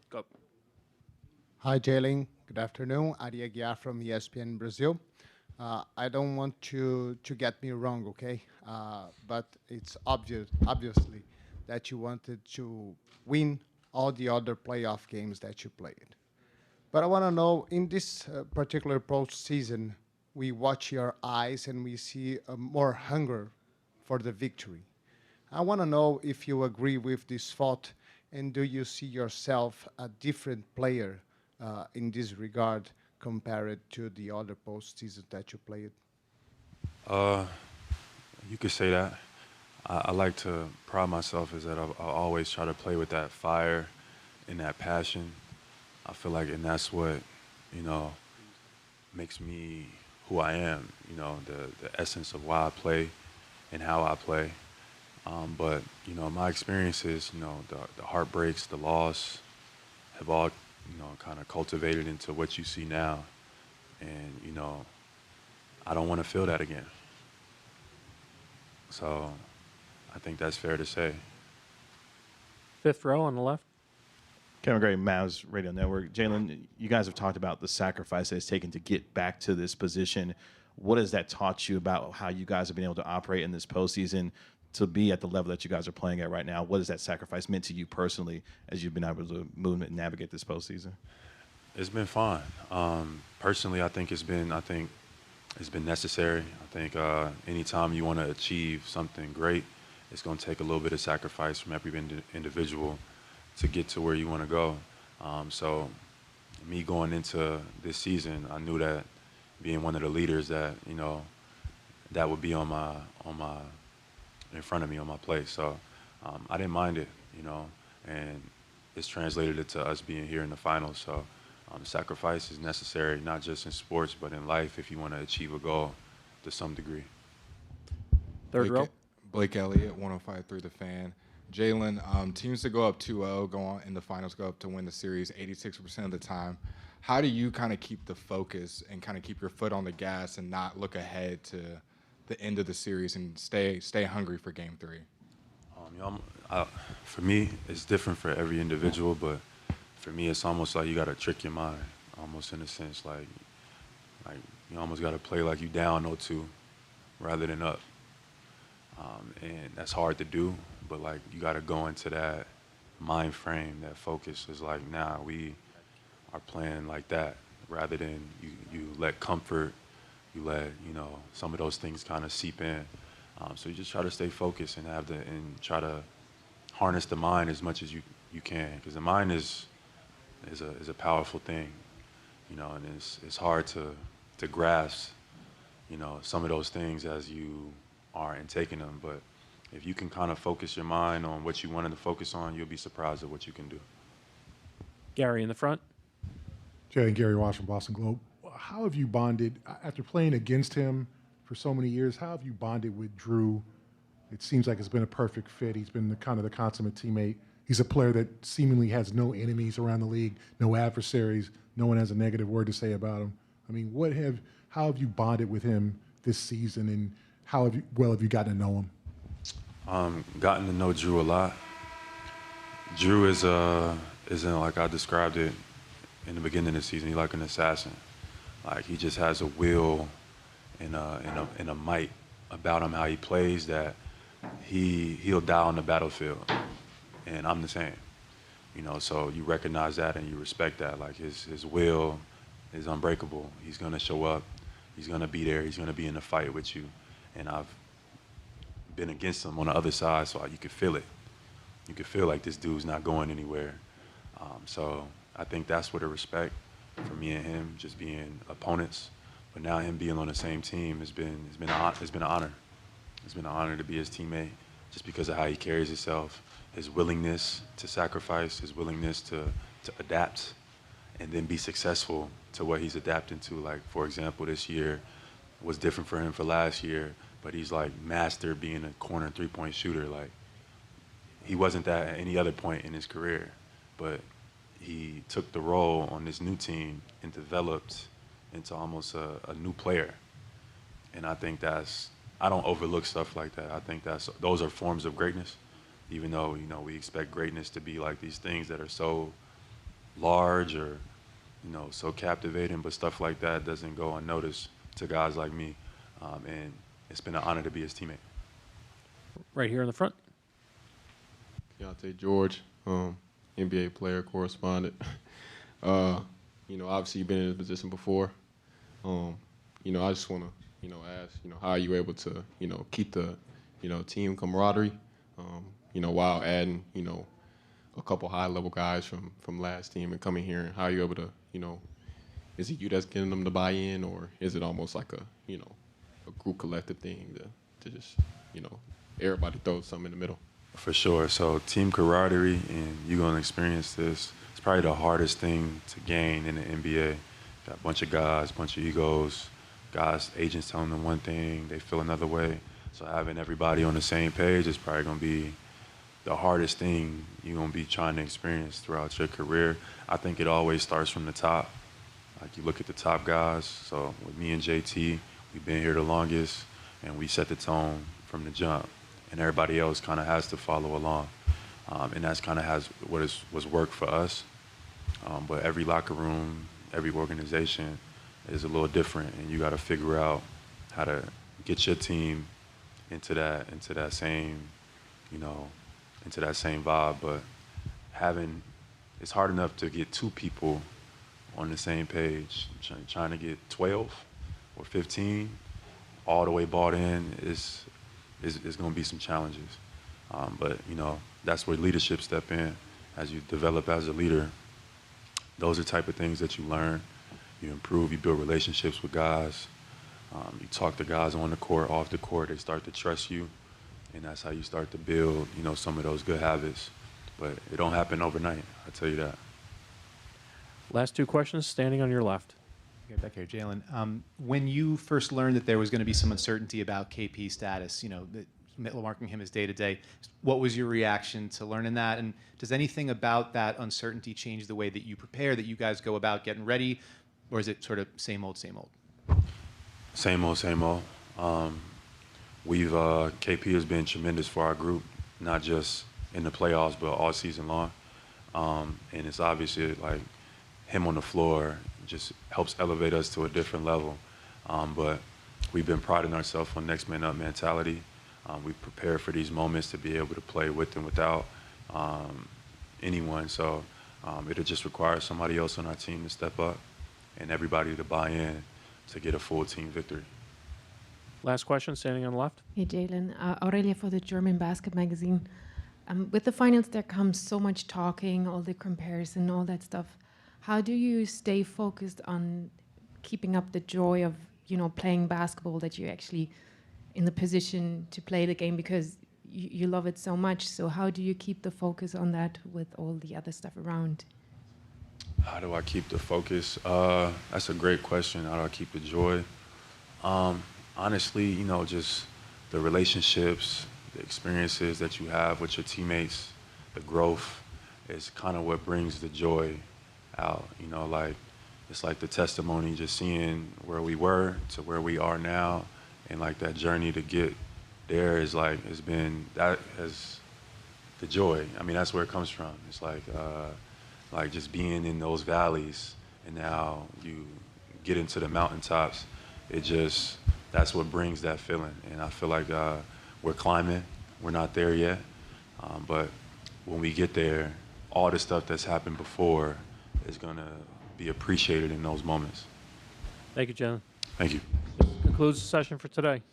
Go. Hi, Jaylen. Good afternoon. Ari Aguiar from ESPN Brazil. I don't want to get me wrong, okay? But it's obviously, that you wanted to win all the other playoff games that you played. But I want to know, in this particular postseason, we watch your eyes and we see more hunger for the victory. I want to know if you agree with this thought, and do you see yourself a different player in this regard compared to the other postseasons that you played? Uh, you could say that. I like to pride myself is that I always try to play with that fire and that passion. I feel like, and that's what, you know, makes me who I am. You know, the essence of why I play and how I play. But you know, my experiences, you know, the heartbreaks, the loss, have all, you know, kind of cultivated into what you see now. And you know, I don't want to feel that again. So I think that's fair to say. Fifth row on the left. Camaraderie Mavs Radio Network. Jaylen, you guys have talked about the sacrifice that it's taken to get back to this position. What has that taught you about how you guys have been able to operate in this postseason to be at the level that you guys are playing at right now? What has that sacrifice meant to you personally as you've been able to move and navigate this postseason? It's been fun. Personally, I think it's been necessary. I think anytime you want to achieve something great, it's going to take a little bit of sacrifice from every individual to get to where you want to go. So me going into this season, I knew that being one of the leaders that, you know, that would be in front of me on my plate. So I didn't mind it, you know, and it's translated it to us being here in the finals. So sacrifice is necessary, not just in sports, but in life if you want to achieve a goal to some degree. Third row. Blake Elliott, 105.3 The Fan. Jaylen, teams that go up 2-0 go on in the finals, go up to win the series 86% of the time. How do you kind of keep the focus and kind of keep your foot on the gas and not look ahead to the end of the series and stay hungry for Game 3? You know, for me, it's different for every individual, but for me, it's almost like you got to trick your mind, almost in a sense, like you almost got to play like you down 0-2 rather than up. And that's hard to do, but like you got to go into that mind frame, that focus is like, nah, we are playing like that, rather than you let comfort, you let, you know, some of those things kind of seep in. So you just try to stay focused and and try to harness the mind as much as you can, because the mind is a powerful thing, you know, and it's hard to grasp, you know, some of those things as you are in taking them. But if you can kind of focus your mind on what you wanted to focus on, you'll be surprised at what you can do. Gary in the front. Jay and Gary Washington, Boston Globe. How have you bonded after playing against him for so many years? How have you bonded with Jrue? It seems like it's been a perfect fit. He's been the consummate teammate. He's a player that seemingly has no enemies around the league, no adversaries. No one has a negative word to say about him. I mean, how have you bonded with him this season, and how have you gotten to know him? Gotten to know Jrue a lot. Jrue isn't like I described it in the beginning of the season. He's like an assassin. Like he just has a will and a might about him, how he plays, that he'll die on the battlefield. And I'm the same. You know, so you recognize that and you respect that. Like his will is unbreakable. He's gonna show up. He's gonna be there. He's gonna be in the fight with you. And I've been against him on the other side, so you could feel it. You could feel like this dude's not going anywhere. So I think that's where the respect for me and him, just being opponents, but now him being on the same team has been an honor. It's been an honor to be his teammate, just because of how he carries himself, his willingness to sacrifice, his willingness to adapt, and then be successful to what he's adapting to. Like, for example, this year was different for him for last year, but he's like mastered being a corner three-point shooter. Like, he wasn't that at any other point in his career, but he took the role on this new team and developed into almost a new player. And I think I don't overlook stuff like that. I think those are forms of greatness, even though, you know, we expect greatness to be like these things that are so large or, so captivating, but stuff like that doesn't go unnoticed to guys like me. And it's been an honor to be his teammate. Right here in the front. Keontae George, NBA player, correspondent. Obviously you've been in this position before. I just want to, ask, how are you able to, keep the, team camaraderie, while adding, a couple high-level guys from last team and coming here, and how are you able to, is it you that's getting them to buy in, or is it almost like a group collective thing to just, everybody throws something in the middle? For sure. So team camaraderie, and you're going to experience this. It's probably the hardest thing to gain in the NBA. Got a bunch of guys, bunch of egos, guys, agents telling them one thing, they feel another way. So having everybody on the same page is probably going to be the hardest thing you're going to be trying to experience throughout your career. I think it always starts from the top. Like you look at the top guys. So with me and JT, we've been here the longest, and we set the tone from the jump. And everybody else kind of has to follow along. And that's kind of was worked for us. But every locker room, every organization is a little different, and you got to figure out how to get your team into that same, into that same vibe. But it's hard enough to get two people on the same page. Trying to get 12 or 15 all the way bought in is going to be some challenges. But, that's where leadership step in. As you develop as a leader, those are the type of things that you learn. You improve, you build relationships with guys. You talk to guys on the court, off the court, they start to trust you. And that's how you start to build, some of those good habits. But it don't happen overnight, I tell you that. Last two questions, standing on your left. Okay, back here, Jaylen. When you first learned that there was going to be some uncertainty about KP's status, marking him as day-to-day, what was your reaction to learning that? And does anything about that uncertainty change the way that you prepare, that you guys go about getting ready? Or is it sort of same old, same old? Same old, same old. KP has been tremendous for our group, not just in the playoffs, but all season long. And it's obviously like him on the floor just helps elevate us to a different level. But we've been priding ourselves on next man up mentality. We prepare for these moments to be able to play with and without anyone. So it'll just require somebody else on our team to step up and everybody to buy in to get a full team victory. Last question, standing on the left. Hey, Jaylen. Aurelia for the German Basket magazine. With the finals, there comes so much talking, all the comparison, all that stuff. How do you stay focused on keeping up the joy of, playing basketball, that you're actually in the position to play the game because you love it so much? So how do you keep the focus on that with all the other stuff around? How do I keep the focus? That's a great question. How do I keep the joy? Honestly, just the relationships, the experiences that you have with your teammates, the growth is kind of what brings the joy out. It's like the testimony, just seeing where we were to where we are now, and like that journey to get there is like, that has the joy. I mean, that's where it comes from. It's like just being in those valleys, and now you get into the mountaintops. That's what brings that feeling. And I feel like we're climbing. We're not there yet. But when we get there, all the stuff that's happened before is going to be appreciated in those moments. Thank you, Jaylen. Thank you. Concludes the session for today.